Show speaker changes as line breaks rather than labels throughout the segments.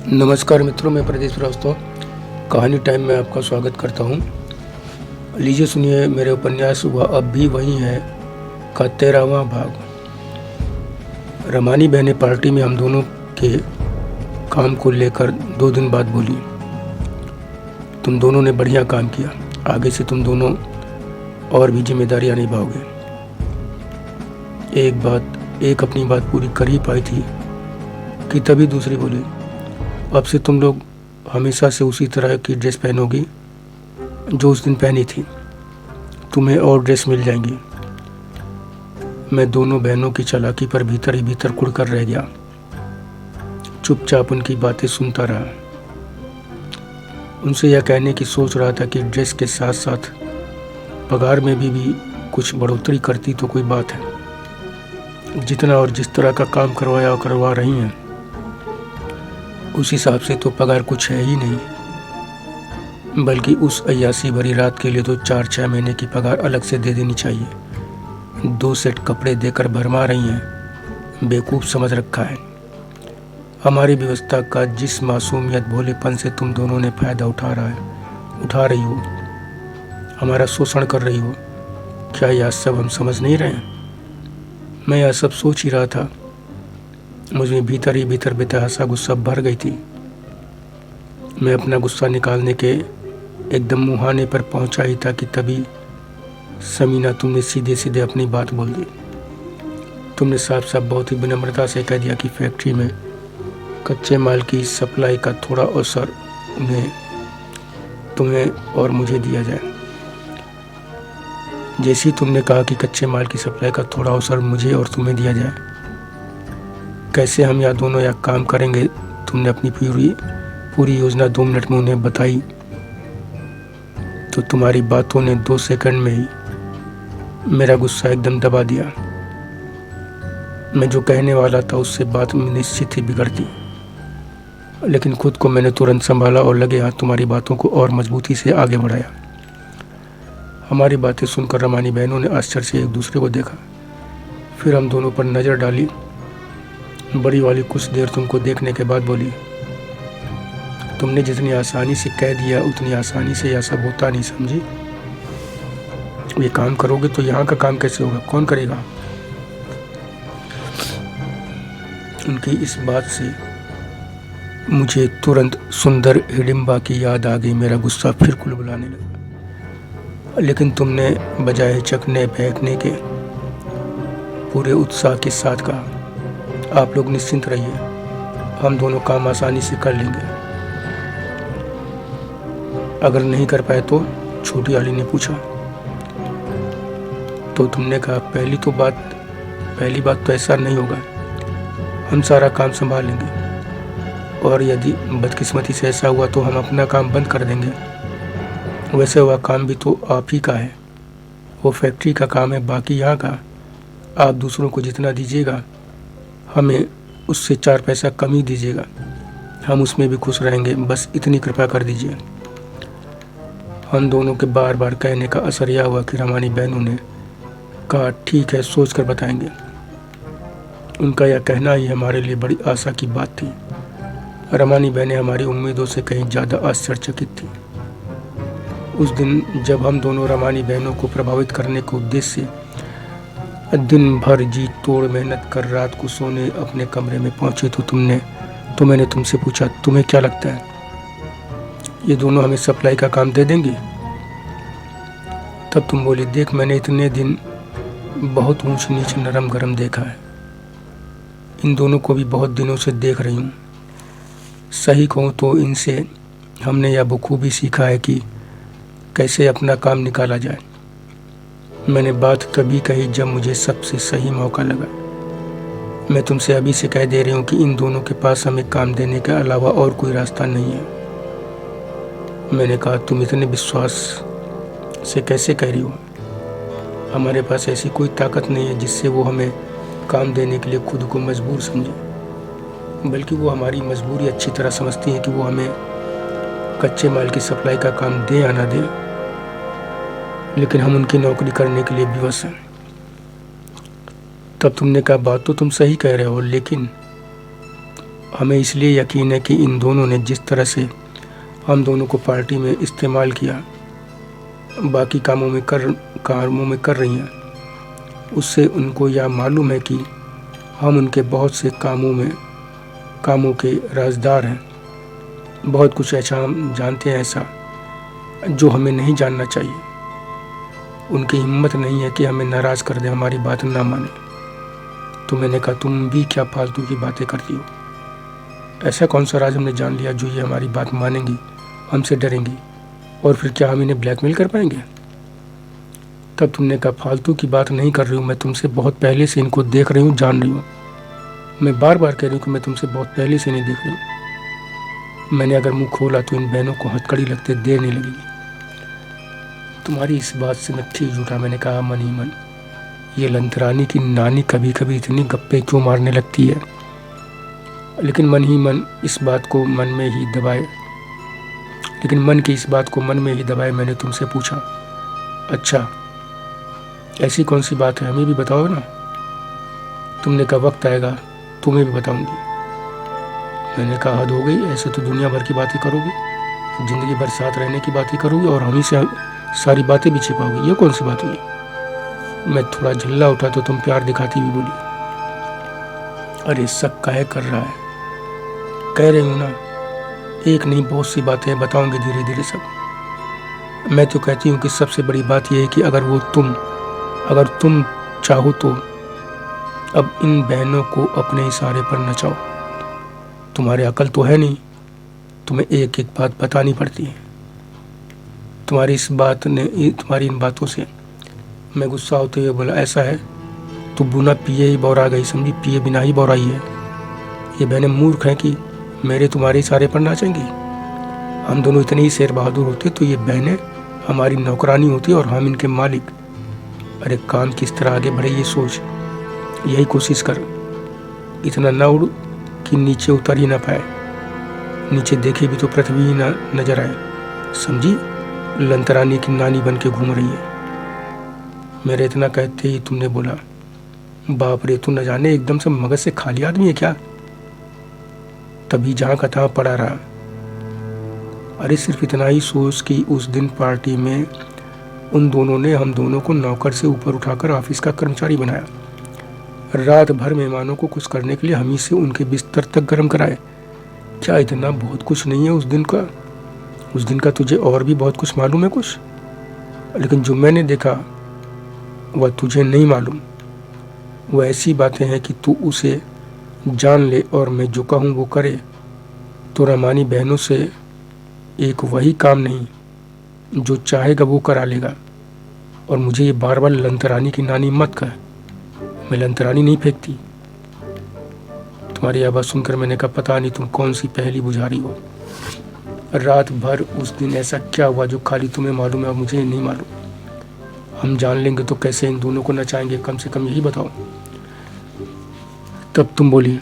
नमस्कार मित्रों, मैं प्रदेश श्रीवास्तव कहानी टाइम में आपका स्वागत करता हूँ। लीजिए सुनिए मेरे उपन्यास वह अब भी वही है का 13वां भाग। रमानी बहनें पार्टी में हम दोनों के काम को लेकर 2 दिन बाद बोली, तुम दोनों ने बढ़िया काम किया, आगे से तुम दोनों और भी जिम्मेदारियां निभाओगे। एक अपनी बात पूरी कर ही पाई थी कि तभी दूसरी बोली, अब से तुम लोग हमेशा से उसी तरह की ड्रेस पहनोगी जो उस दिन पहनी थी, तुम्हें और ड्रेस मिल जाएंगी। मैं दोनों बहनों की चालाकी पर भीतर ही भीतर कुड़ कर रह गया, चुपचाप उनकी बातें सुनता रहा। उनसे यह कहने की सोच रहा था कि ड्रेस के साथ साथ पगार में भी कुछ बढ़ोतरी करती तो कोई बात है। जितना और जिस तरह का काम करवा रही हैं उस हिसाब से तो पगार कुछ है ही नहीं, बल्कि उस अय्यासी भरी रात के लिए तो 4-6 महीने की पगार अलग से दे देनी चाहिए। 2 सेट कपड़े देकर भरमा रही हैं, बेवकूफ़ समझ रखा है। हमारी व्यवस्था का जिस मासूमियत भोलेपन से तुम दोनों ने फ़ायदा उठा रही हो, हमारा शोषण कर रही हो, क्या यह सब हम समझ नहीं रहे हैं? मैं यह सब सोच ही रहा था, मुझे भीतर ही भीतर बेतहासा गुस्सा भर गई थी। मैं अपना गुस्सा निकालने के एकदम मुहाने पर पहुंचा ही था कि तभी समीना, तुमने सीधे सीधे अपनी बात बोल दी। तुमने साफ साफ बहुत ही विनम्रता से कह दिया कि फैक्ट्री में कच्चे माल की सप्लाई का थोड़ा अवसर तुम्हें और मुझे दिया जाए। जैसे ही तुमने कहा कि कच्चे माल की सप्लाई का थोड़ा अवसर मुझे और तुम्हें दिया जाए, कैसे हम या दोनों या काम करेंगे, तुमने अपनी पूरी योजना 2 मिनट में उन्हें बताई तो तुम्हारी बातों ने 2 सेकंड में ही मेरा गुस्सा एकदम दबा दिया। मैं जो कहने वाला था उससे बात निश्चित ही बिगड़ती, लेकिन खुद को मैंने तुरंत संभाला और लगे हाथ तुम्हारी बातों को और मजबूती से आगे बढ़ाया। हमारी बातें सुनकर रमानी बहनों ने आश्चर्य से एक दूसरे को देखा, फिर हम दोनों पर नज़र डाली। बड़ी वाली कुछ देर तुमको देखने के बाद बोली, तुमने जितनी आसानी से कह दिया उतनी आसानी से यह सब होता नहीं, समझी? ये काम करोगे तो यहाँ का काम कैसे होगा, कौन करेगा? उनकी इस बात से मुझे तुरंत सुंदर हिडिंबा की याद आ गई। मेरा गुस्सा फिर कुलबुलाने लगा, लेकिन तुमने बजाय हिचकने फेंकने के पूरे उत्साह के साथ कहा, आप लोग निश्चिंत रहिए, हम दोनों काम आसानी से कर लेंगे। अगर नहीं कर पाए तो? छोटी वाली ने पूछा। तो तुमने कहा, पहली बात तो ऐसा नहीं होगा, हम सारा काम संभाल लेंगे, और यदि बदकिस्मती से ऐसा हुआ तो हम अपना काम बंद कर देंगे। वैसे वह काम भी तो आप ही का है, वो फैक्ट्री का काम है, बाकी यहाँ का। आप दूसरों को जितना दीजिएगा हमें उससे 4 पैसा कम ही दीजिएगा, हम उसमें भी खुश रहेंगे, बस इतनी कृपा कर दीजिए। हम दोनों के बार बार कहने का असर यह हुआ कि रमानी बहनों ने कहा, ठीक है, सोच कर बताएंगे। उनका यह कहना ही हमारे लिए बड़ी आशा की बात थी। रमानी बहनें हमारी उम्मीदों से कहीं ज़्यादा आश्चर्यचकित थी। उस दिन जब हम दोनों रमानी बहनों को प्रभावित करने के उद्देश्य से दिन भर जी तोड़ मेहनत कर रात को सोने अपने कमरे में पहुंचे तो मैंने तुमसे पूछा, तुम्हें क्या लगता है, ये दोनों हमें सप्लाई का काम दे देंगी? तब तुम बोली, देख, मैंने इतने दिन बहुत ऊंच नीच नरम गरम देखा है, इन दोनों को भी बहुत दिनों से देख रही हूँ। सही कहूँ तो इनसे हमने यह बखूबी सीखा है कि कैसे अपना काम निकाला जाए। मैंने बात तभी कही जब मुझे सबसे सही मौका लगा। मैं तुमसे अभी से कह दे रही हूँ कि इन दोनों के पास हमें काम देने के अलावा और कोई रास्ता नहीं है। मैंने कहा, तुम इतने विश्वास से कैसे कह रही हो? हमारे पास ऐसी कोई ताकत नहीं है जिससे वो हमें काम देने के लिए खुद को मजबूर समझे, बल्कि वो हमारी मजबूरी अच्छी तरह समझती है कि वो हमें कच्चे माल की सप्लाई का काम दे या ना दे, लेकिन हम उनकी नौकरी करने के लिए विवश हैं। तब तुमने कहा, बात तो तुम सही कह रहे हो, लेकिन हमें इसलिए यकीन है कि इन दोनों ने जिस तरह से हम दोनों को पार्टी में इस्तेमाल किया, बाकी कामों में कर रही हैं, उससे उनको यह मालूम है कि हम उनके बहुत से कामों के राजदार हैं। बहुत कुछ ऐसा हम जानते हैं, ऐसा जो हमें नहीं जानना चाहिए। उनकी हिम्मत नहीं है कि हमें नाराज़ कर दे, हमारी बात ना माने। तो मैंने कहा, तुम भी क्या फालतू की बातें करती हो? ऐसा कौन सा राज हमने जान लिया जो ये हमारी बात मानेंगी, हमसे डरेंगी, और फिर क्या हम इन्हें ब्लैकमेल कर पाएंगे? तब तुमने कहा, फालतू की बात नहीं कर रही हूँ, मैं तुमसे बहुत पहले से इनको देख रही हूँ, जान रही हूँ। मैं बार बार कह रही हूँ कि मैं तुमसे बहुत पहले से नहीं देख रही हूँ। मैंने अगर मुंह खोला तो इन बहनों को हथकड़ी लगते देर नहीं लगेगी। तुम्हारी इस बात से मैं ठीक जुटा। मैंने कहा, मन ही मन, ये लंतरानी की नानी कभी कभी इतनी गप्पे क्यों मारने लगती है? लेकिन मन ही मन इस बात को मन में ही दबाए मैंने तुमसे पूछा, अच्छा ऐसी कौन सी बात है, हमें भी बताओ ना। तुमने कहा, वक्त आएगा तुम्हें भी बताऊंगी। मैंने कहा, हद हो गई, ऐसे तो दुनिया भर की बातें करोगी, ज़िंदगी भर साथ रहने की बातें करोगी और हम ही से सारी बातें भी छिपाओगी। ये कौन सी बात हुई? मैं थोड़ा झल्ला उठा तो तुम प्यार दिखाती हुई बोली, अरे शक काहे कर रहा है? कह रही हूँ ना, एक नहीं बहुत सी बातें बताऊंगी धीरे धीरे सब। मैं तो कहती हूँ कि सबसे बड़ी बात यह है कि अगर तुम चाहो तो अब इन बहनों को अपने इशारे पर नचाओ। तुम्हारे अकल तो है नहीं, तुम्हें एक एक बात बतानी पड़ती है। तुम्हारी इन बातों से मैं गुस्सा होते हुए बोला, ऐसा है तो बुना पिए ही बौरा गई, समझी, पिए बिना ही बौराई है। ये बहनें मूर्ख हैं कि मेरे तुम्हारे इशारे पर नाचेंगी। हम दोनों इतने ही शेर बहादुर होते तो ये बहनें हमारी नौकरानी होती और हम इनके मालिक। अरे काम किस तरह आगे बढ़े ये सोच, यही कोशिश कर। इतना न उड़ कि नीचे उतर ही ना पाए, नीचे देखे भी तो पृथ्वी ही ना नजर आए, समझी। लंतरानी की नानी बन के घूम रही है। मेरे इतना कहते ही तुमने बोला, बाप रे, तू न जाने एकदम से मगज से खाली आदमी है क्या? तभी जहाँ का तहाँ पड़ा रहा। अरे सिर्फ इतना ही सोच कि उस दिन पार्टी में उन दोनों ने हम दोनों को नौकर से ऊपर उठाकर ऑफिस का कर्मचारी बनाया। रात भर मेहमानों को खुश करने के लिए हम ही से उनके बिस्तर तक गर्म कराए। क्या इतना बहुत कुछ नहीं है उस दिन का? उस दिन का तुझे और भी बहुत कुछ मालूम है कुछ, लेकिन जो मैंने देखा वह तुझे नहीं मालूम। वह ऐसी बातें हैं कि तू उसे जान ले और मैं जो कहूँ वो करे। तो रामानी बहनों से एक वही काम नहीं, जो चाहेगा वो करा लेगा। और मुझे ये बार बार लंतरानी की नानी मत कह, मैं लंतरानी नहीं फेंकती। तुम्हारी आवाज़ सुनकर मैंने कहा, पता नहीं तुम कौन सी पहेली बुझा रही हो। रात भर उस दिन ऐसा क्या हुआ जो खाली तुम्हें मालूम है और मुझे नहीं मालूम? हम जान लेंगे तो कैसे इन दोनों को नचाएंगे, कम से कम यही बताओ। तब तुम बोली,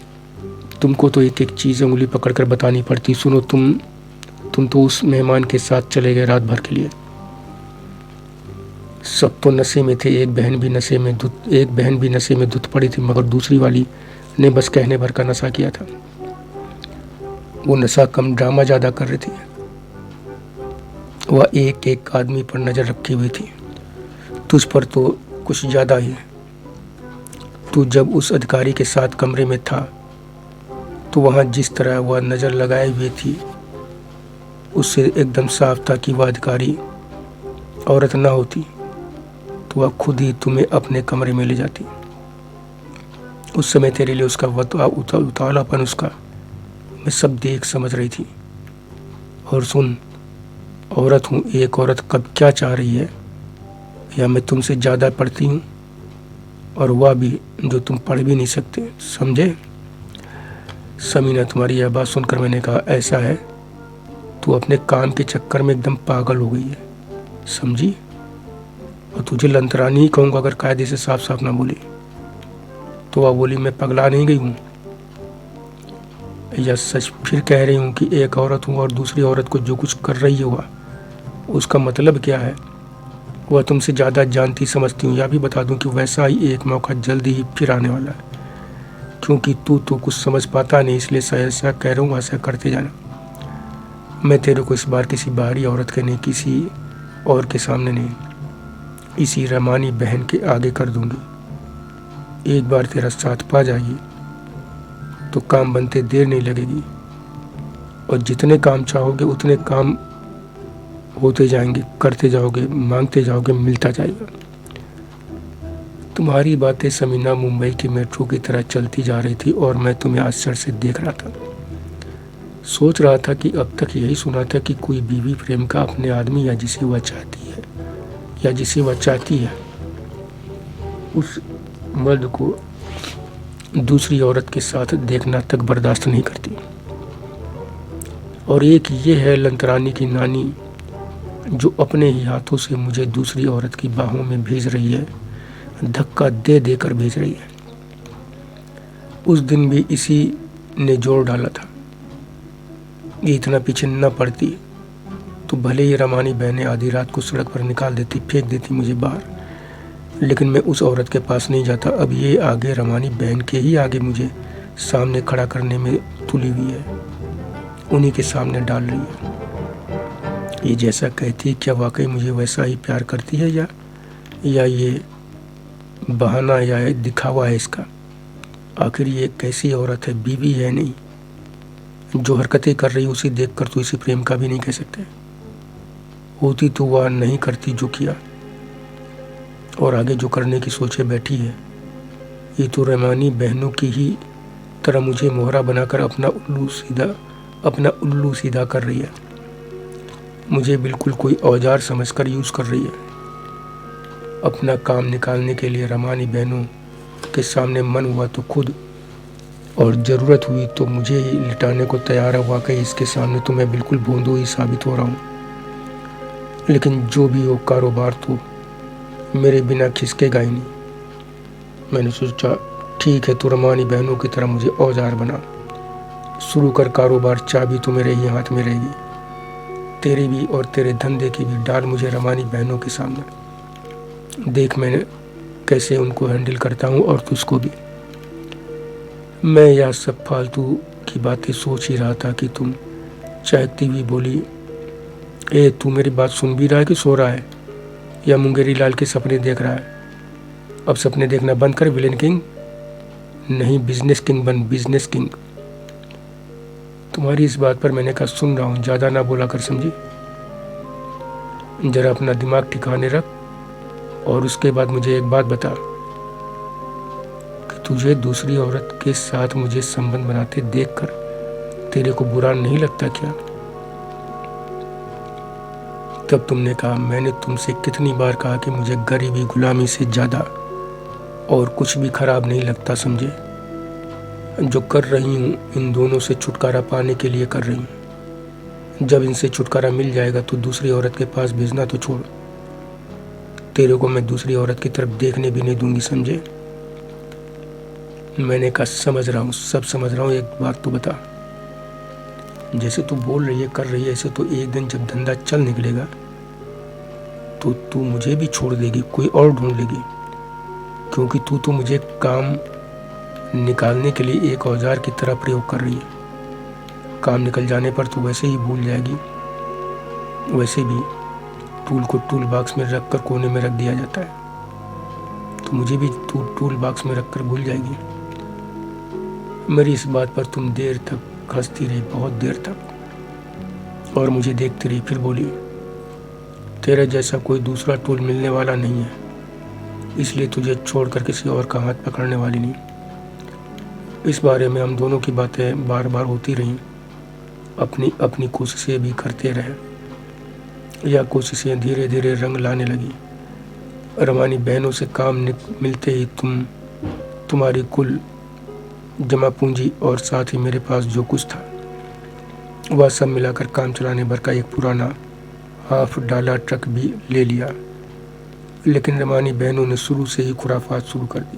तुमको तो एक एक चीज़ उंगली पकड़कर बतानी पड़ती। सुनो, तुम तो उस मेहमान के साथ चले गए रात भर के लिए। सब तो नशे में थे, एक बहन भी नशे में धुत पड़ी थी, मगर दूसरी वाली ने बस कहने भर का नशा किया था। वो नशा कम, ड्रामा ज़्यादा कर रही थी। वह एक एक आदमी पर नज़र रखी हुई थी, तुझ पर तो कुछ ज़्यादा ही। तू जब उस अधिकारी के साथ कमरे में था तो वहाँ जिस तरह वह नज़र लगाए हुए थी, उससे एकदम साफ था कि वह अधिकारी औरत ना होती तो वह खुद ही तुम्हें अपने कमरे में ले जाती। उस समय तेरे लिए उसका उतावलापन, उसका मैं सब देख समझ रही थी। और सुन, औरत हूँ, एक औरत कब क्या चाह रही है, या मैं तुमसे ज़्यादा पढ़ती हूँ, और वह भी जो तुम पढ़ भी नहीं सकते, समझे। समीना, तुम्हारी यह बात सुनकर मैंने कहा, ऐसा है तू अपने काम के चक्कर में एकदम पागल हो गई है, समझी। और तुझे लंतरानी ही कहूँगा अगर कायदे से साफ साफ ना बोली तो। वह बोली, मैं पगला नहीं गई हूँ, या सच फिर कह रही हूँ कि एक औरत हूँ और दूसरी औरत को जो कुछ कर रही है वह, उसका मतलब क्या है, वह तुमसे ज़्यादा जानती समझती हूँ। या भी बता दूँ कि वैसा ही एक मौका जल्दी ही फिर आने वाला है, क्योंकि तू तो कुछ समझ पाता नहीं, इसलिए ऐसा कह रहा हूँ, ऐसा करते जाना। मैं तेरे को इस बार किसी बाहरी औरत के नहीं, किसी और के सामने नहीं, इसी रमानी बहन के आगे कर दूंगी। एक बार तेरा साथ पा जाएगी तो काम बनते देर नहीं लगेगी, और जितने काम चाहोगे उतने काम होते जाएंगे, करते जाओगे, मांगते जाओगे, मिलता जाएगा। तुम्हारी बातें समीना मुंबई की मेट्रो की तरह चलती जा रही थी और मैं तुम्हें आश्चर्य से देख रहा था। सोच रहा था कि अब तक यही सुना था कि कोई बीवी प्रेम का अपने आदमी या जिसे वह चाहती है या जिसे वह चाहती है उस मर्द को दूसरी औरत के साथ देखना तक बर्दाश्त नहीं करती। और एक ये है लंतरानी की नानी जो अपने ही हाथों से मुझे दूसरी औरत की बाहों में भेज रही है, धक्का दे देकर भेज रही है। उस दिन भी इसी ने जोर डाला था। ये इतना पीछे न पड़ती तो भले ही रमानी बहनें आधी रात को सड़क पर निकाल देती, फेंक देती मुझे बाहर, लेकिन मैं उस औरत के पास नहीं जाता। अब ये आगे रमानी बहन के ही आगे मुझे सामने खड़ा करने में तुली हुई है, उन्हीं के सामने डाल रही है। ये जैसा कहती है, क्या वाकई मुझे वैसा ही प्यार करती है या ये बहाना या दिखावा है इसका? आखिर ये कैसी औरत है, बीवी है नहीं। जो हरकतें कर रही उसे देखकर तो इसे प्रेम का भी नहीं कह सकते। होती तो वह नहीं करती जो किया, और आगे जो करने की सोचे बैठी है। ये तो रमानी बहनों की ही तरह मुझे मोहरा बनाकर अपना उल्लू सीधा कर रही है। मुझे बिल्कुल कोई औजार समझकर यूज कर रही है। अपना काम निकालने के लिए रमानी बहनों के सामने मन हुआ तो खुद, और ज़रूरत हुई तो मुझे ही लिटाने को तैयार है। वाकई इसके सामने तो मैं बिल्कुल भोंदू ही साबित हो रहा हूँ। लेकिन जो भी हो, कारोबार तो मेरे बिना खिसकेगा ही नहीं। मैंने सोचा ठीक है, तो रमानी बहनों की तरह मुझे औजार बना, शुरू कर कारोबार। चाबी तो मेरे ही हाथ में रहेगी, तेरी भी और तेरे धंधे की भी। डाल मुझे रमानी बहनों के सामने, देख मैंने कैसे उनको हैंडल करता हूँ, और तुझको भी। मैं यह सब फालतू की बातें सोच ही रहा था कि तुम चहकती हुई बोली, ए तू मेरी बात सुन भी रहा है कि सो रहा है, या मुंगेरी लाल के सपने देख रहा है? अब सपने देखना बंद कर विलेन किंग, नहीं बिजनेस किंग बन, बिजनेस किंग। तुम्हारी इस बात पर मैंने कहा सुन रहा हूँ, ज़्यादा ना बोला कर, समझी? जरा अपना दिमाग ठिकाने रख, और उसके बाद मुझे एक बात बता कि तुझे दूसरी औरत के साथ मुझे संबंध बनाते देखकर तेरे को बुरा नहीं लगता क्या? तब तुमने कहा, मैंने तुमसे कितनी बार कहा कि मुझे गरीबी गुलामी से ज़्यादा और कुछ भी खराब नहीं लगता, समझे? जो कर रही हूँ इन दोनों से छुटकारा पाने के लिए कर रही हूँ। जब इनसे छुटकारा मिल जाएगा तो दूसरी औरत के पास भेजना तो छोड़, तेरे को मैं दूसरी औरत की तरफ देखने भी नहीं दूंगी, समझे? मैंने कहा समझ रहा हूँ, सब समझ रहा हूँ। एक बात तो बता, जैसे तू बोल रही है कर रही है, ऐसे तो एक दिन जब धंधा चल निकलेगा तो तू मुझे भी छोड़ देगी, कोई और ढूंढ लेगी, क्योंकि तू तो मुझे काम निकालने के लिए एक औजार की तरह प्रयोग कर रही है। काम निकल जाने पर तो वैसे ही भूल जाएगी। वैसे भी टूल को टूल बॉक्स में रख कर कोने में रख दिया जाता है, तो मुझे भी तू टूल बॉक्स में रख कर भूल जाएगी। मेरी इस बात पर तुम देर तक हंसती रही, बहुत देर तक, और मुझे देखती रही। फिर बोली, तेरे जैसा कोई दूसरा टूल मिलने वाला नहीं है, इसलिए तुझे छोड़कर किसी और का हाथ पकड़ने वाली नहीं। इस बारे में हम दोनों की बातें बार बार होती रहीं, अपनी अपनी कोशिशें भी करते रहे। यह कोशिशें धीरे धीरे रंग लाने लगी। रमानी बहनों से काम मिलते ही तुम्हारी कुल जमा पूंजी और साथ ही मेरे पास जो कुछ था वह सब मिलाकर काम चलाने भर का एक पुराना हाफ डाला ट्रक भी ले लिया। लेकिन रमानी बहनों ने शुरू से ही खुराफात शुरू कर दी।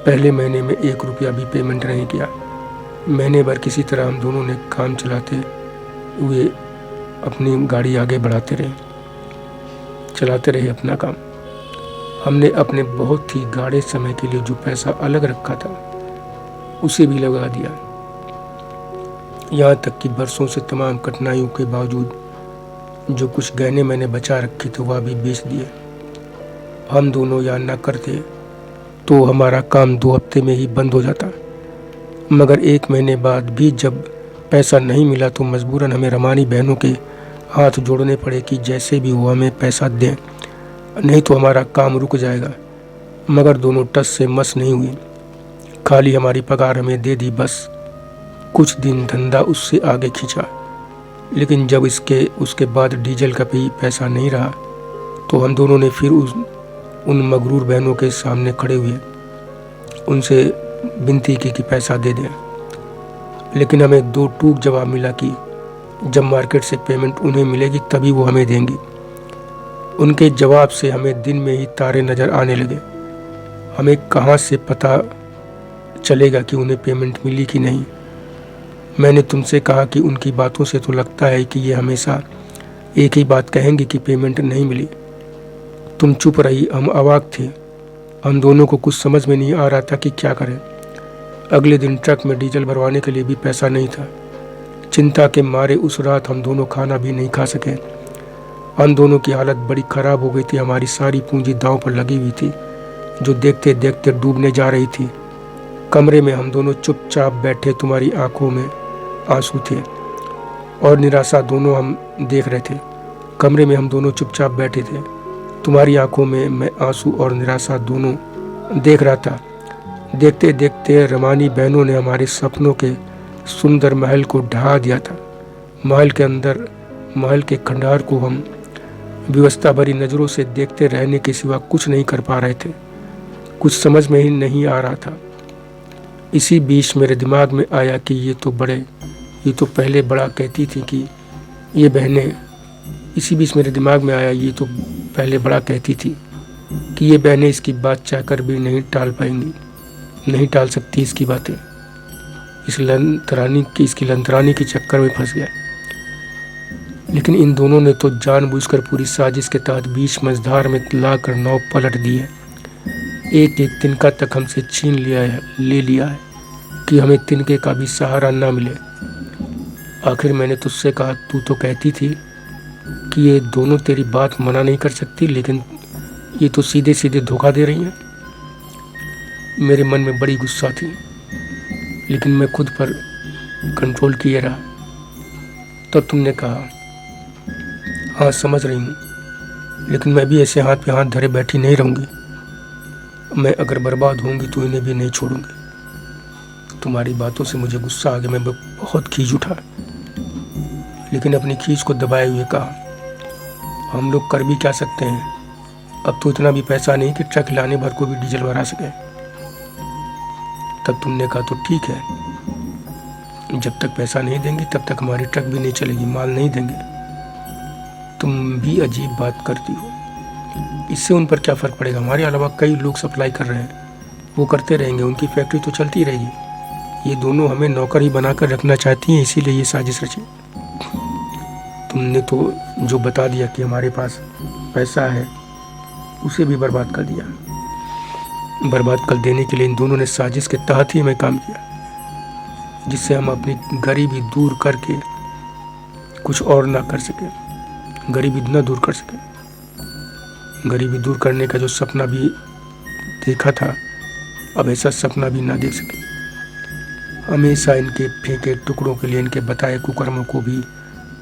पहले महीने में 1 रुपया भी पेमेंट नहीं किया। महीने भर किसी तरह हम दोनों ने काम चलाते हुए अपनी गाड़ी आगे बढ़ाते रहे, चलाते रहे अपना काम। हमने अपने बहुत ही गाढ़े समय के लिए जो पैसा अलग रखा था उसे भी लगा दिया। यहाँ तक कि बरसों से तमाम कठिनाइयों के बावजूद जो कुछ गहने मैंने बचा रखे थे वह भी बेच दिए। हम दोनों यहाँ न करते तो हमारा काम 2 हफ्ते में ही बंद हो जाता, मगर 1 महीने बाद भी जब पैसा नहीं मिला तो मजबूरन हमें रमानी बहनों के हाथ जोड़ने पड़े कि जैसे भी हो हमें पैसा दें, नहीं तो हमारा काम रुक जाएगा। मगर दोनों टस से मस नहीं हुई, खाली हमारी पगार हमें दे दी बस। कुछ दिन धंधा उससे आगे खींचा, लेकिन जब उसके बाद डीजल का भी पैसा नहीं रहा तो हम दोनों ने फिर उन मगरूर बहनों के सामने खड़े हुए, उनसे विनती की कि पैसा दे दें। लेकिन हमें 2 टूक जवाब मिला कि जब मार्केट से पेमेंट उन्हें मिलेगी तभी वो हमें देंगी। उनके जवाब से हमें दिन में ही तारे नज़र आने लगे। हमें कहाँ से पता चलेगा कि उन्हें पेमेंट मिली कि नहीं। मैंने तुमसे कहा कि उनकी बातों से तो लगता है कि ये हमेशा एक ही बात कहेंगी कि पेमेंट नहीं मिली। तुम चुप रही, हम अवाक थे। हम दोनों को कुछ समझ में नहीं आ रहा था कि क्या करें। अगले दिन ट्रक में डीजल भरवाने के लिए भी पैसा नहीं था। चिंता के मारे उस रात हम दोनों खाना भी नहीं खा सके। हम दोनों की हालत बड़ी खराब हो गई थी। हमारी सारी पूंजी दांव पर लगी हुई थी, जो देखते देखते डूबने जा रही थी। कमरे में हम दोनों चुपचाप बैठे, तुम्हारी आंखों में आंसू थे और निराशा दोनों हम देख रहे थे। कमरे में हम दोनों चुपचाप बैठे थे, तुम्हारी आंखों में मैं आंसू और निराशा दोनों देख रहा था। देखते देखते रमानी बहनों ने हमारे सपनों के सुंदर महल को ढहा दिया था। महल के अंदर महल के खंडहर को हम व्यवस्था भरी नज़रों से देखते रहने के सिवा कुछ नहीं कर पा रहे थे। कुछ समझ में ही नहीं आ रहा था। इसी बीच मेरे दिमाग में आया कि ये तो पहले बड़ा कहती थी कि ये बहनें इसी बीच मेरे दिमाग में आया ये तो पहले बड़ा कहती थी कि ये बहनें इसकी बात चाहकर भी नहीं टाल पाएंगी, नहीं टाल सकती इसकी बातें। इसकी लंतरानी के चक्कर में फंस गया। लेकिन इन दोनों ने तो जानबूझकर पूरी साजिश के तहत बीच मझधार में लाकर नाव पलट दी है। एक एक तिनका तक हमसे छीन ले लिया है कि हमें तिनके का भी सहारा ना मिले। आखिर मैंने तुझसे कहा, तू तो कहती थी कि ये दोनों तेरी बात मना नहीं कर सकती, लेकिन ये तो सीधे सीधे धोखा दे रही हैं। मेरे मन में बड़ी गुस्सा थी, लेकिन मैं खुद पर कंट्रोल किए रहा। तब तुमने कहा, हाँ समझ रही हूँ, लेकिन मैं भी ऐसे हाथ पे हाथ धरे बैठी नहीं रहूँगी। मैं अगर बर्बाद होंगी तो इन्हें भी नहीं छोड़ूंगी। तुम्हारी बातों से मुझे गुस्सा आ गया। मैं बहुत खींच उठा, लेकिन अपनी खींच को दबाए हुए कहा, हम लोग कर भी क्या सकते हैं। अब तो इतना भी पैसा नहीं कि ट्रक लाने भर को भी डीजल भरा सके। तब तुमने कहा, तो ठीक है, जब तक पैसा नहीं देंगी तब तक हमारी ट्रक भी नहीं चलेगी, माल नहीं देंगे। तुम भी अजीब बात करती हो। इससे उन पर क्या फ़र्क पड़ेगा। हमारे अलावा कई लोग सप्लाई कर रहे हैं, वो करते रहेंगे, उनकी फैक्ट्री तो चलती रहेगी। ये दोनों हमें नौकर ही बनाकर रखना चाहती हैं, इसीलिए ये साजिश रची। तुमने तो जो बता दिया कि हमारे पास पैसा है, उसे भी बर्बाद कर दिया। बर्बाद कर देने के लिए इन दोनों ने साजिश के तहत ही हमें काम किया, जिससे हम अपनी गरीबी दूर करके कुछ और ना कर सके, गरीबी न दूर कर सके। गरीबी दूर करने का जो सपना भी देखा था, अब ऐसा सपना भी ना देख सके। हमेशा इनके फेंके टुकड़ों के लिए इनके बताए कुकर्मों को भी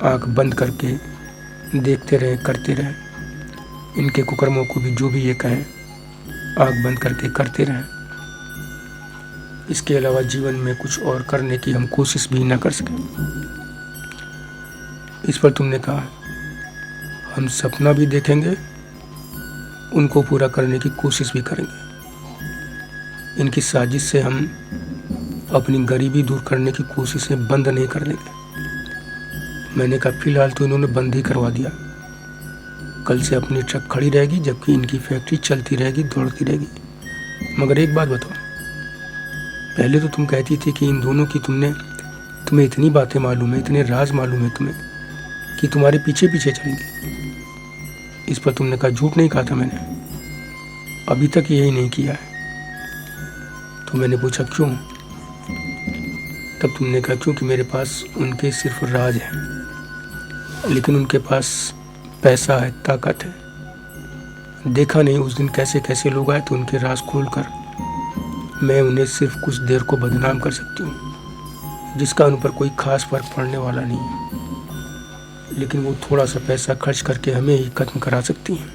आंख बंद करके देखते रहे, करते रहे। इनके कुकर्मों को भी जो भी ये कहें आंख बंद करके करते रहें। इसके अलावा जीवन में कुछ और करने की हम कोशिश भी ना कर सकें। इस पर तुमने कहा, हम सपना भी देखेंगे, उनको पूरा करने की कोशिश भी करेंगे। इनकी साजिश से हम अपनी गरीबी दूर करने की कोशिशें बंद नहीं कर देंगे। मैंने कहा, फिलहाल तो इन्होंने बंद ही करवा दिया। कल से अपनी ट्रक खड़ी रहेगी, जबकि इनकी फैक्ट्री चलती रहेगी, दौड़ती रहेगी। मगर एक बात बताओ, पहले तो तुम कहती थी कि इन दोनों की तुम्हें इतनी बातें मालूम है, इतने राज मालूम है तुम्हें कि तुम्हारे पीछे पीछे चलेंगी। इस पर तुमने कहा, झूठ नहीं कहा था मैंने, अभी तक यही नहीं किया है। तो मैंने पूछा, क्यों? तब तुमने कहा क्योंकि मेरे पास उनके सिर्फ राज हैं, लेकिन उनके पास पैसा है, ताकत है। देखा नहीं उस दिन कैसे कैसे लोग आए थे उनके राज खोलकर। मैं उन्हें सिर्फ कुछ देर को बदनाम कर सकती हूँ, जिसका उन पर कोई खास फर्क पड़ने वाला नहीं है, लेकिन वो थोड़ा सा पैसा खर्च करके हमें ही खत्म करा सकती हैं।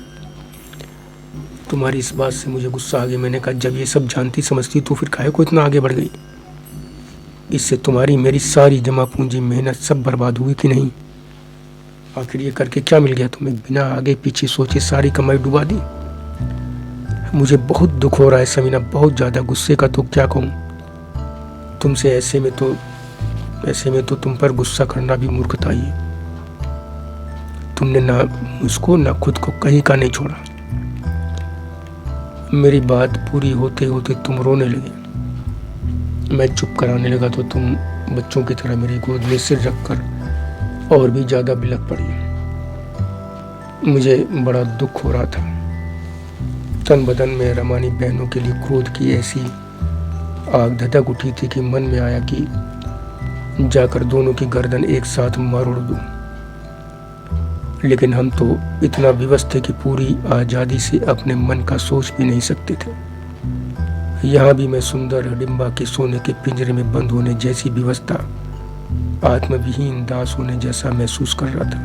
तुम्हारी इस बात से मुझे गुस्सा आ गया। मैंने कहा जब ये सब जानती समझती तो फिर काहे को इतना आगे बढ़ गई? इससे तुम्हारी मेरी सारी जमा पूंजी मेहनत सब बर्बाद हुई कि नहीं? आखिर ये करके क्या मिल गया तुम्हें? बिना आगे पीछे सोचे सारी कमाई डुबा दी। मुझे बहुत दुख हो रहा है समीना, बहुत ज़्यादा गुस्से का तो क्या कहूँ तुमसे। ऐसे में तो तुम पर गुस्सा करना भी मूर्खता ही है। तुमने ना मुझको ना खुद को कहीं का नहीं छोड़ा। मेरी बात पूरी होते होते तुम रोने लगे। मैं चुप कराने लगा तो तुम बच्चों की तरह मेरी गोद में सिर रखकर और भी ज़्यादा बिलख पड़ी। मुझे बड़ा दुख हो रहा था। तन बदन में रमानी बहनों के लिए क्रोध की ऐसी आग धधक उठी थी कि मन में आया कि जाकर दोनों की गर्दन एक साथ मार उड़ दूं। लेकिन हम तो इतना विवश थे कि पूरी आज़ादी से अपने मन का सोच भी नहीं सकते थे। यहाँ भी मैं सुंदर हिडिंबा के सोने के पिंजरे में बंद होने जैसी विवशता, आत्मविहीन दास होने जैसा महसूस कर रहा था।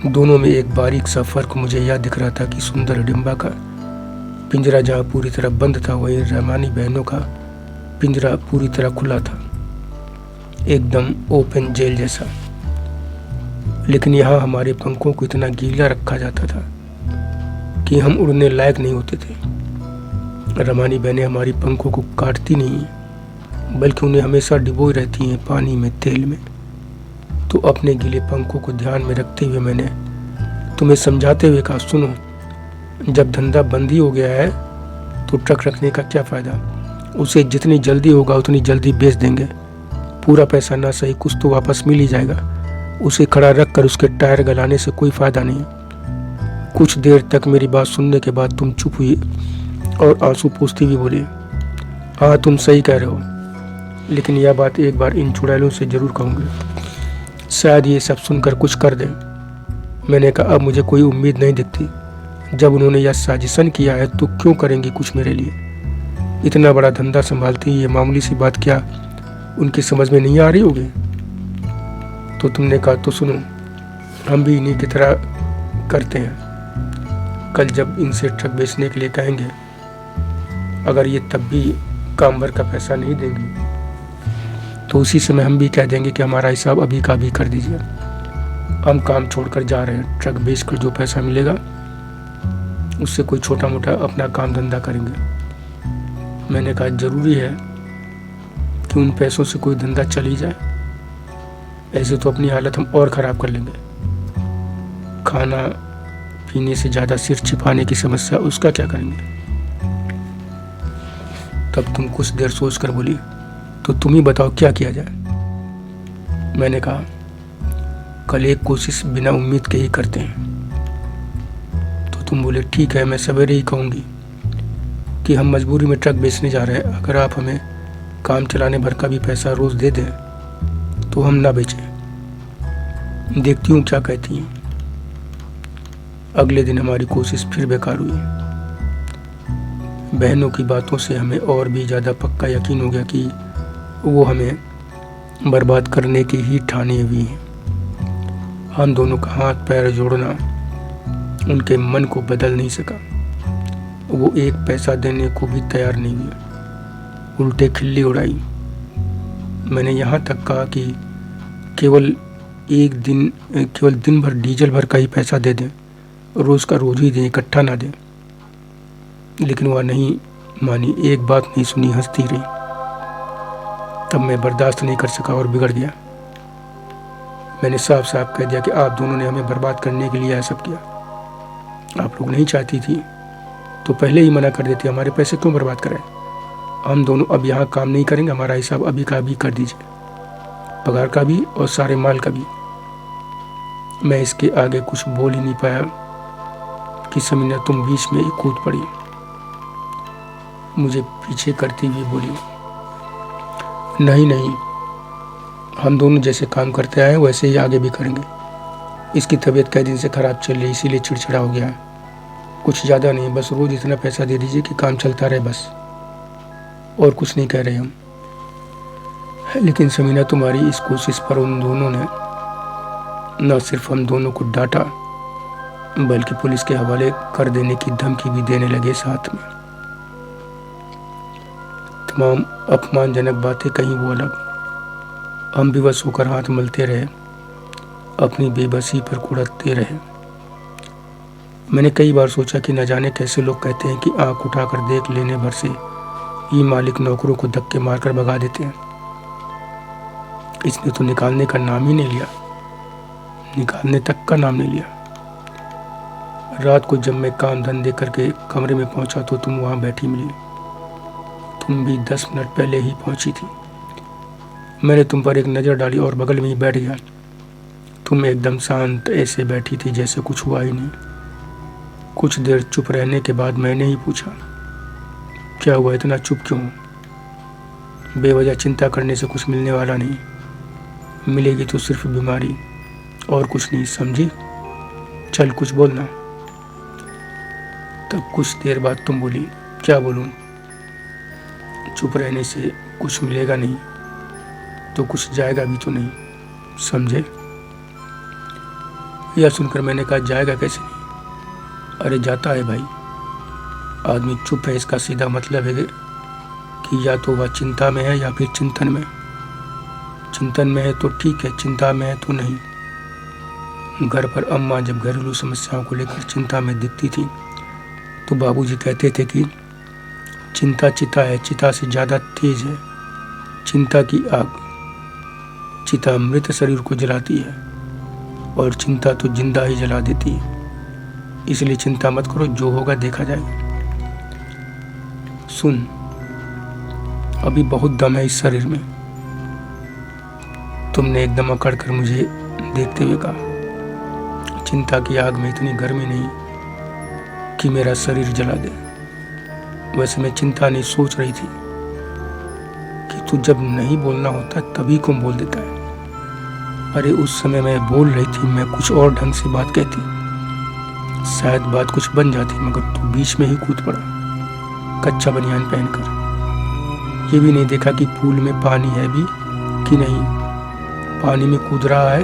दोनों में एक बारीक सा फर्क मुझे यह दिख रहा था कि सुंदर हिडिंबा का पिंजरा जहाँ पूरी तरह बंद था, वहीं रहमानी बहनों का पिंजरा पूरी तरह खुला था, एकदम ओपन जेल जैसा। लेकिन यहाँ हमारे पंखों को इतना गीला रखा जाता था कि हम उड़ने लायक नहीं होते थे। रमानी बहनें हमारी पंखों को काटती नहीं, बल्कि उन्हें हमेशा डिबोई रहती हैं पानी में, तेल में। तो अपने गीले पंखों को ध्यान में रखते हुए मैंने तुम्हें समझाते हुए कहा, सुनो, जब धंधा बंद ही हो गया है तो ट्रक रखने का क्या फ़ायदा? उसे जितनी जल्दी होगा उतनी जल्दी बेच देंगे। पूरा पैसा ना सही कुछ तो वापस मिल ही जाएगा। उसे खड़ा रख कर उसके टायर गलाने से कोई फ़ायदा नहीं। कुछ देर तक मेरी बात सुनने के बाद तुम चुप हुई और आंसू पोंछती हुई बोली, हाँ तुम सही कह रहे हो, लेकिन यह बात एक बार इन चुड़ैलों से ज़रूर कहूँगी, शायद ये सब सुनकर कुछ कर दें। मैंने कहा अब मुझे कोई उम्मीद नहीं दिखती। जब उन्होंने यह साजिशन किया है तो क्यों करेंगी कुछ मेरे लिए? इतना बड़ा धंधा संभालती ये मामूली सी बात क्या उनकी समझ में नहीं आ रही होगी? तो तुमने कहा तो सुनो, हम भी इन्हीं की तरह करते हैं। कल जब इनसे ट्रक बेचने के लिए कहेंगे, अगर ये तब भी काम भर का पैसा नहीं देंगे तो उसी समय हम भी कह देंगे कि हमारा हिसाब अभी का भी कर दीजिए, हम काम छोड़कर जा रहे हैं। ट्रक बेचकर जो पैसा मिलेगा उससे कोई छोटा मोटा अपना काम धंधा करेंगे। मैंने कहा जरूरी है कि उन पैसों से कोई धंधा चल ही जाए, ऐसे तो अपनी हालत हम और ख़राब कर लेंगे। खाना पीने से ज़्यादा सिर छिपाने की समस्या, उसका क्या करेंगे? तब तुम कुछ देर सोच कर बोली, तो तुम ही बताओ क्या किया जाए? मैंने कहा कल एक कोशिश बिना उम्मीद के ही करते हैं। तो तुम बोले ठीक है, मैं सवेरे ही कहूँगी कि हम मजबूरी में ट्रक बेचने जा रहे हैं, अगर आप हमें काम चलाने भर का भी पैसा रोज़ दे दें तो हम ना बेचें। देखती हूँ क्या कहती हैं। अगले दिन हमारी कोशिश फिर बेकार हुई। बहनों की बातों से हमें और भी ज़्यादा पक्का यकीन हो गया कि वो हमें बर्बाद करने की ही ठाने हुई हैं। हम दोनों का हाथ पैर जोड़ना उनके मन को बदल नहीं सका। वो एक पैसा देने को भी तैयार नहीं हुए, उल्टे खिल्ली उड़ाई। मैंने यहाँ तक कहा कि केवल दिन भर डीजल भर का ही पैसा दे दें, रोज़ का रोज़ ही दें, इकट्ठा ना दें। लेकिन वह नहीं मानी, एक बात नहीं सुनी, हंसती रही। तब मैं बर्दाश्त नहीं कर सका और बिगड़ गया। मैंने साफ साफ कह दिया कि आप दोनों ने हमें बर्बाद करने के लिए यह सब किया। आप लोग नहीं चाहती थी तो पहले ही मना कर देते, हमारे पैसे क्यों बर्बाद करें? हम दोनों अब यहाँ काम नहीं करेंगे, हमारा हिसाब अभी का अभी कर दीजिए, पगार का भी और सारे माल का भी। मैं इसके आगे कुछ बोल ही नहीं पाया कि समीना तुम बीच में ही कूद पड़ी। मुझे पीछे करती हुई बोली, नहीं नहीं, हम दोनों जैसे काम करते आए वैसे ही आगे भी करेंगे। इसकी तबीयत कई दिन से ख़राब चल रही, इसीलिए चिड़चिड़ा हो गया है। कुछ ज़्यादा नहीं, बस रोज़ इतना पैसा दे दीजिए कि काम चलता रहे बस, और कुछ नहीं कह रहे हम। लेकिन समीना, तुम्हारी इस कोशिश पर उन दोनों ने न सिर्फ हम दोनों को डांटा, बल्कि पुलिस के हवाले कर देने की धमकी भी देने लगे साथ में। तमाम अपमानजनक बातें कहीं वो अलग। हम विवश होकर हाथ मलते रहे, अपनी बेबसी पर कुढ़ते रहे। मैंने कई बार सोचा कि न जाने कैसे लोग कहते हैं कि आंख उठाकर देख लेने भर से ये मालिक नौकरों को धक्के मारकर भगा देते हैं। इसने तो निकालने का नाम ही नहीं लिया, निकालने तक का नाम नहीं लिया। रात को जब मैं काम धंधे करके कमरे में पहुंचा तो तुम वहां बैठी मिली। तुम भी 10 मिनट पहले ही पहुंची थी। मैंने तुम पर एक नज़र डाली और बगल में ही बैठ गया। तुम एकदम शांत ऐसे बैठी थी जैसे कुछ हुआ ही नहीं। कुछ देर चुप रहने के बाद मैंने ही पूछा, क्या हुआ, इतना चुप क्यों? बेवजह चिंता करने से कुछ मिलने वाला नहीं, मिलेगी तो सिर्फ बीमारी और कुछ नहीं, समझी? चल कुछ बोलना। तब कुछ देर बाद तुम बोली, क्या बोलूं? चुप रहने से कुछ मिलेगा नहीं तो कुछ जाएगा भी तो नहीं, समझे? यह सुनकर मैंने कहा, जाएगा कैसे नहीं? अरे जाता है भाई। आदमी चुप है, इसका सीधा मतलब है कि या तो वह चिंता में है या फिर चिंतन में। चिंतन में है तो ठीक है, चिंता में है तो नहीं। घर पर अम्मा जब घरेलू समस्याओं को लेकर चिंता में दिखती थी तो बाबूजी कहते थे कि चिंता चिता है, चिता से ज़्यादा तेज है चिंता की आग। चिता मृत शरीर को जलाती है और चिंता तो जिंदा ही जला देती है। इसलिए चिंता मत करो, जो होगा देखा जाएगा। सुन, अभी बहुत दम है इस शरीर में। तुमने एकदम अकड़ कर मुझे देखते हुए कहा, चिंता की आग में इतनी गर्मी नहीं कि मेरा शरीर जला दे। वैसे मैं चिंता नहीं सोच रही थी कि तू जब नहीं बोलना होता तभी कौन बोल देता है। अरे उस समय मैं बोल रही थी, मैं कुछ और ढंग से बात कहती, शायद बात कुछ बन जाती, मगर तू बीच में ही कूद पड़ा, कच्चा बनियान पहनकर। ये भी नहीं देखा कि पूल में पानी है भी कि नहीं, पानी में कूद रहा है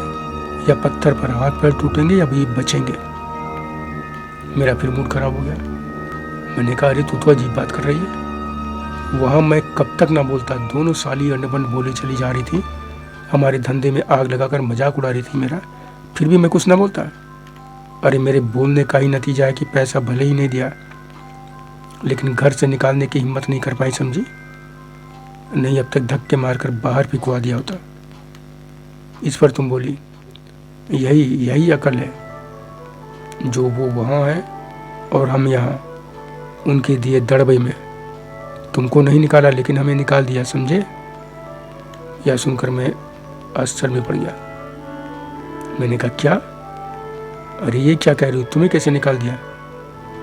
या पत्थर पर, हाथ पैर टूटेंगे या भी बचेंगे। मेरा फिर मूड खराब हो गया। मैंने कहा, अरे तू तो अजीब बात कर रही है। वहाँ मैं कब तक ना बोलता, दोनों साली अंडबंड बोले चली जा रही थी, हमारे धंधे में आग लगाकर मजाक उड़ा रही थी मेरा, फिर भी मैं कुछ ना बोलता। अरे मेरे बोलने का ही नतीजा है कि पैसा भले ही नहीं दिया, लेकिन घर से निकालने की हिम्मत नहीं कर पाई, समझी? नहीं अब तक धक्के मारकर बाहर फिकवा दिया होता। इस पर तुम बोली, यही अकल है, जो वो वहाँ है और हम यहाँ, उनके दिए दड़बई में। तुमको नहीं निकाला लेकिन हमें निकाल दिया, समझे? यह सुनकर मैं आश्चर्य में पड़ गया। मैंने कहा, क्या? अरे ये क्या कह रही हो, तुम्हें कैसे निकाल दिया?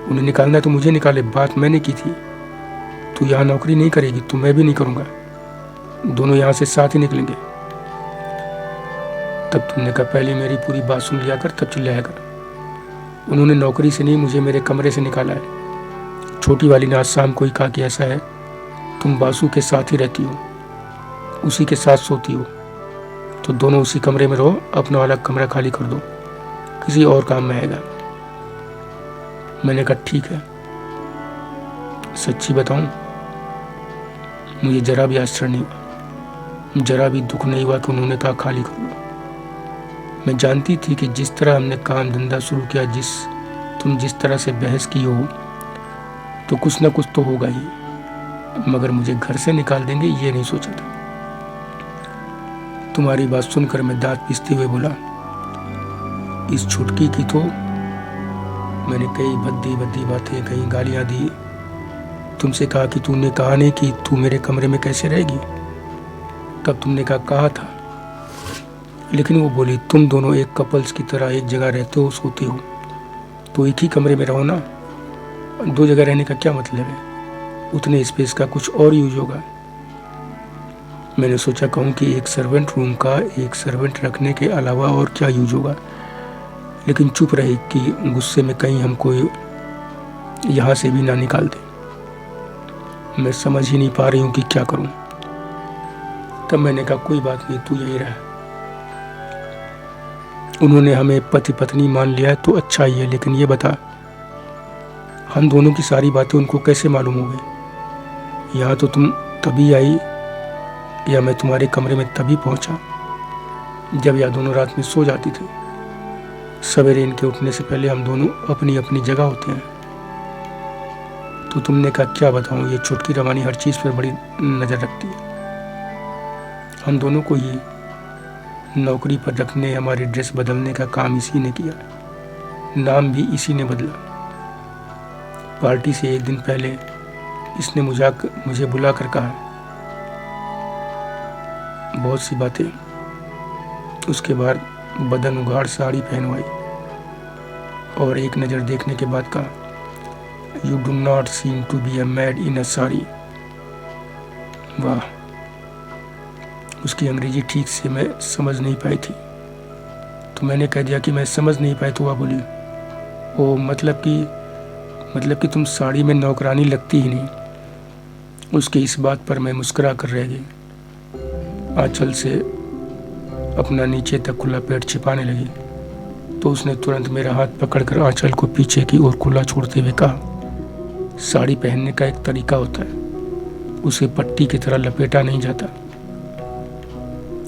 उन्हें निकालना तो मुझे निकाले, बात मैंने की थी। तू यहाँ नौकरी नहीं करेगी तो मैं भी नहीं करूँगा, दोनों यहाँ से साथ ही निकलेंगे। तब तुमने कहा, पहले मेरी पूरी बात सुन लिया कर, तब चिल्लाया कर। उन्होंने नौकरी से नहीं, मुझे मेरे कमरे से निकाला है। छोटी वाली ने आज शाम को ही कहा कि ऐसा है, तुम बासु के साथ ही रहती हो, उसी के साथ सोती हो, तो दोनों उसी कमरे में रहो, अपना वाला कमरा खाली कर दो, किसी और काम में आएगा। मैंने कहा, ठीक है। सच्ची बताऊं, मुझे जरा भी आश्चर्य नहीं हुआ, जरा भी दुख नहीं हुआ कि उन्होंने कहा खाली करो। मैं जानती थी कि जिस तरह हमने काम धंधा शुरू किया, तुम जिस तरह से बहस की हो, तो कुछ ना कुछ तो होगा ही, मगर मुझे घर से निकाल देंगे ये नहीं सोचा था। तुम्हारी बात सुनकर मैं दांत पीसते हुए बोला, इस छुटकी की तो मैंने कई भद्दी बातें, कई गालियां दी। तुमसे कहा कि तूने कहा नहीं कि तू मेरे कमरे में कैसे रहेगी, तब तुमने कहा था। लेकिन वो बोली, तुम दोनों एक कपल्स की तरह एक जगह रहते हो, सोते हो, तो एक ही कमरे में रहो ना, 2 जगह रहने का क्या मतलब है? उतने स्पेस का कुछ और यूज होगा। मैंने सोचा कहूँ कि एक सर्वेंट रूम का एक सर्वेंट रखने के अलावा और क्या यूज होगा, लेकिन चुप रही कि गुस्से में कहीं हमको यहाँ से भी ना निकाल दे। मैं समझ ही नहीं पा रही हूँ कि क्या करूँ। तब मैंने कहा कोई बात नहीं, तू यहीं रह। उन्होंने हमें पति पत्नी मान लिया है तो अच्छा ही है, लेकिन ये बता हम दोनों की सारी बातें उनको कैसे मालूम हो गई? यहाँ तो तुम तभी आई या मैं तुम्हारे कमरे में तभी पहुँचा जब या दोनों रात में सो जाती थी। सवेरे इनके उठने से पहले हम दोनों अपनी अपनी जगह होते हैं। तो तुमने कहा क्या बताऊँ, ये छुटकी रवानी हर चीज़ पर बड़ी नज़र रखती है। हम दोनों को ये नौकरी पर रखने, हमारी ड्रेस बदलने का काम इसी ने किया, नाम भी इसी ने बदला। पार्टी से एक दिन पहले इसने मुझे बुलाकर कहा बहुत सी बातें। उसके बाद बदन उघाड़ साड़ी पहनवाई और एक नज़र देखने के बाद कहा you do not seem to be a maid in a sari. वाह, उसकी अंग्रेजी ठीक से मैं समझ नहीं पाई थी, तो मैंने कह दिया कि मैं समझ नहीं पाई। तो वह बोली ओ मतलब कि तुम साड़ी में नौकरानी लगती ही नहीं। उसके इस बात पर मैं मुस्कुरा कर रह गई। आंचल से अपना नीचे तक खुला पेट छिपाने लगी तो उसने तुरंत मेरा हाथ पकड़कर आंचल को पीछे की ओर खुला छोड़ते हुए कहा साड़ी पहनने का एक तरीका होता है, उसे पट्टी की तरह लपेटा नहीं जाता।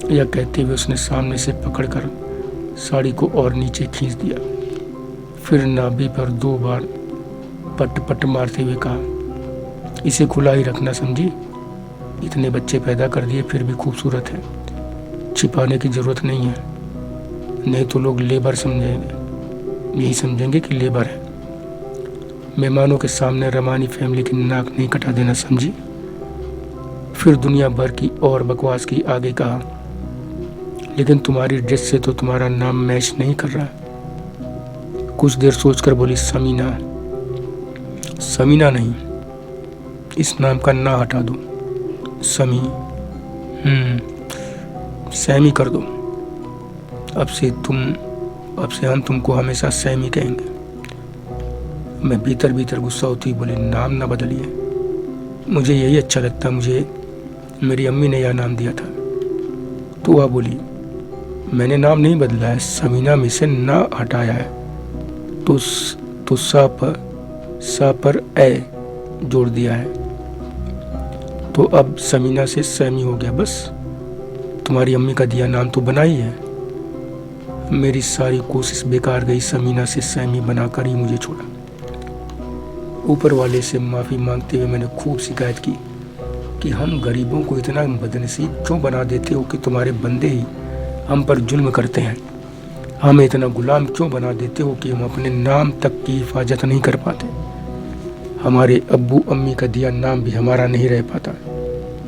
यह कहते हुए उसने सामने से पकड़कर साड़ी को और नीचे खींच दिया, फिर नाभि पर 2 बार पट पट मारते हुए कहा इसे खुला ही रखना, समझी? इतने बच्चे पैदा कर दिए फिर भी खूबसूरत है, छिपाने की जरूरत नहीं है, नहीं तो लोग लेबर समझेंगे, यही समझेंगे कि लेबर है। मेहमानों के सामने रमानी फैमिली की नाक नहीं कटा देना, समझी? फिर दुनिया भर की और बकवास की आगे कहा लेकिन तुम्हारी ड्रेस से तो तुम्हारा नाम मैच नहीं कर रहा। कुछ देर सोचकर बोली समीना। समीना नहीं, इस नाम का ना हटा दो, समी, सैमी कर दो। अब से हम तुमको हमेशा सैमी कहेंगे। मैं भीतर भीतर गुस्सा होती बोली नाम ना बदलिए, मुझे यही अच्छा लगता, मुझे मेरी अम्मी ने यह नाम दिया था। तो वह बोली मैंने नाम नहीं बदला है, समीना में से ना हटाया है, तो सा पर ए जोड़ दिया है, तो अब समीना से सैमी हो गया। बस तुम्हारी अम्मी का दिया नाम तो बना ही है। मेरी सारी कोशिश बेकार गई, समीना से सैमी बनाकर ही मुझे छोड़ा। ऊपर वाले से माफ़ी मांगते हुए मैंने खूब शिकायत की कि हम गरीबों को इतना बदनसीब क्यों बना देते हो कि तुम्हारे बंदे ही हम पर जुल्म करते हैं। हमें इतना गुलाम क्यों बना देते हो कि हम अपने नाम तक की हिफाजत नहीं कर पाते। हमारे अब्बू अम्मी का दिया नाम भी हमारा नहीं रह पाता।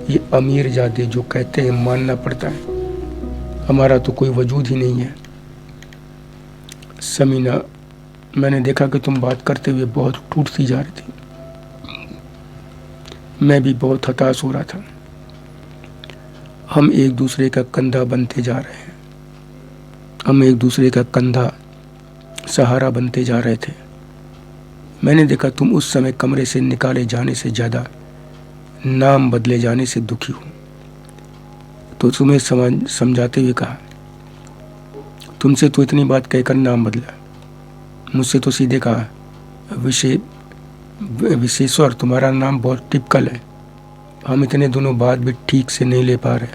ये अमीर जादे जो कहते हैं मानना पड़ता है, हमारा तो कोई वजूद ही नहीं है। समीना, मैंने देखा कि तुम बात करते हुए बहुत टूटती जा रही थी। मैं भी बहुत हताश हो रहा था। हम एक दूसरे का कंधा बनते जा रहे हैं, हम एक दूसरे का कंधा सहारा बनते जा रहे थे। मैंने देखा तुम उस समय कमरे से निकाले जाने से ज़्यादा नाम बदले जाने से दुखी हो, तो तुम्हें समझाते हुए कहा तुमसे तो इतनी बात कहकर नाम बदला, मुझसे तो सीधे कहा विशेश्वर तुम्हारा नाम बहुत टिपिकल है, हम इतने दिनों बाद भी ठीक से नहीं ले पा रहे,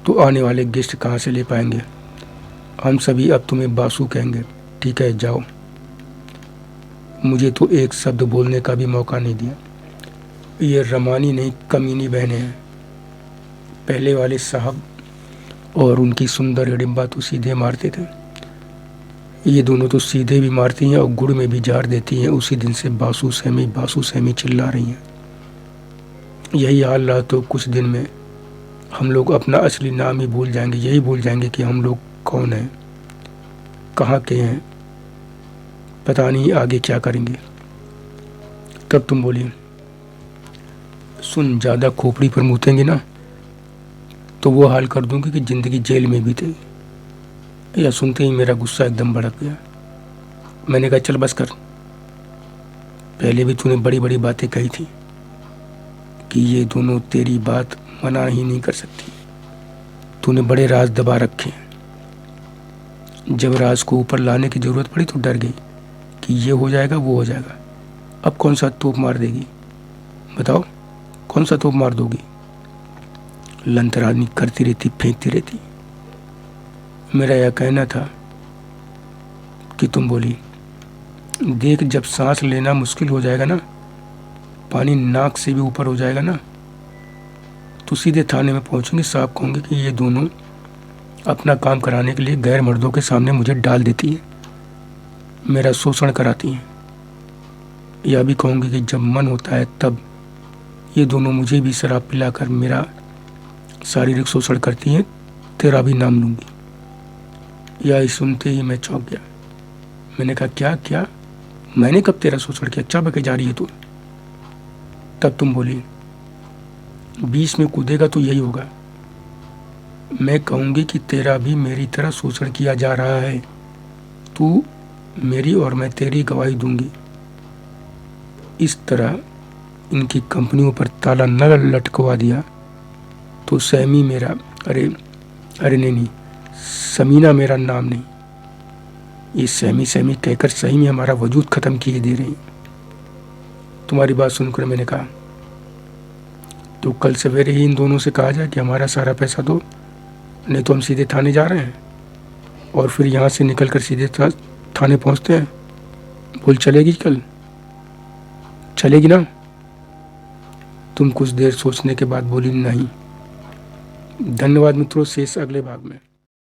तो आने वाले गेस्ट कहाँ से ले पाएंगे। हम सभी अब तुम्हें बासु कहेंगे, ठीक है जाओ। मुझे तो एक शब्द बोलने का भी मौका नहीं दिया। ये रमानी नहीं कमीनी बहनें हैं। पहले वाले साहब और उनकी सुंदर हिडिंबा तो सीधे मारते थे, ये दोनों तो सीधे भी मारती हैं और गुड़ में भी जार देती हैं। उसी दिन से बासु सहमी चिल्ला रही हैं। यही हाल रहा तो कुछ दिन में हम लोग अपना असली नाम ही भूल जाएंगे, यही भूल जाएंगे कि हम लोग कौन हैं, कहाँ के हैं, पता नहीं आगे क्या करेंगे। तब तुम बोली सुन, ज़्यादा खोपड़ी पर मूतेंगे ना तो वो हाल कर दूंगी कि ज़िंदगी जेल में बीते। यह सुनते ही मेरा गुस्सा एकदम भड़क गया। मैंने कहा चल बस कर, पहले भी तूने बड़ी बड़ी बातें कही थी कि ये दोनों तेरी बात मना ही नहीं कर सकती। तूने बड़े राज दबा रखे हैं। जब राज को ऊपर लाने की ज़रूरत पड़ी तो डर गई कि ये हो जाएगा वो हो जाएगा। अब कौन सा तोप मार देगी, बताओ कौन सा तोप मार दोगी। लंतरानी करती रहती, फेंकती रहती। मेरा यह कहना था कि तुम बोली, देख जब सांस लेना मुश्किल हो जाएगा ना, पानी नाक से भी ऊपर हो जाएगा ना, तो सीधे थाने में पहुंचेंगे। साहब कहूँगे कि ये दोनों अपना काम कराने के लिए गैर मर्दों के सामने मुझे डाल देती है, मेरा शोषण कराती हैं। या भी कहूँगी कि जब मन होता है तब ये दोनों मुझे भी शराब पिलाकर मेरा शारीरिक शोषण करती हैं, तेरा भी नाम लूँगी। यह सुनते ही मैं चौंक गया। मैंने कहा क्या क्या, मैंने कब तेरा शोषण किया, क्या बके जा रही है तू। तब तुम बोली, बीच में कूदेगा तो यही होगा। मैं कहूँगी कि तेरा भी मेरी तरह शोषण किया जा रहा है, तू मेरी और मैं तेरी गवाही दूंगी। इस तरह इनकी कंपनियों पर ताला न लटकवा दिया तो सैमी मेरा, अरे नहीं, समीना मेरा नाम नहीं। ये सैमी कहकर सही में हमारा वजूद ख़त्म किए दे रही। तुम्हारी बात सुनकर मैंने कहा तो कल सवेरे ही इन दोनों से कहा जाए कि हमारा सारा पैसा दो, नहीं तो हम सीधे थाने जा रहे हैं। और फिर यहाँ से निकल कर सीधे थाने पहुँचते हैं। बोल चलेगी कल, चलेगी ना। तुम कुछ देर सोचने के बाद बोली नहीं। धन्यवाद मित्रों, शेष अगले भाग में।